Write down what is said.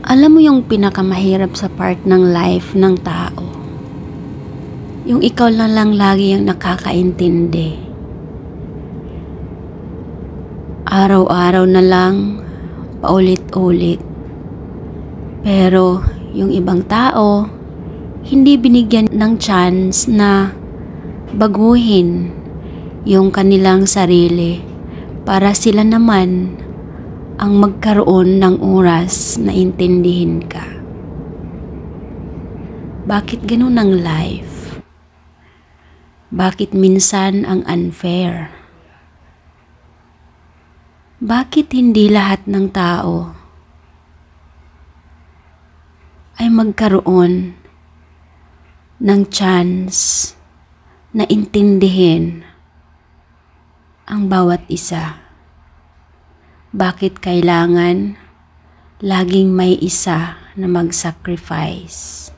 Alam mo yung pinakamahirap sa part ng life ng tao? Yung ikaw na lang lagi yung nakakaintindi. Araw-araw na lang, paulit-ulit. Pero yung ibang tao, hindi binigyan ng chance na baguhin yung kanilang sarili para sila naman ang magkaroon ng oras na intindihin ka. Bakit ganun ang life? Bakit minsan ang unfair? Bakit hindi lahat ng tao ay magkaroon ng chance na intindihin ang bawat isa? Bakit kailangan laging may isa na mag-sacrifice?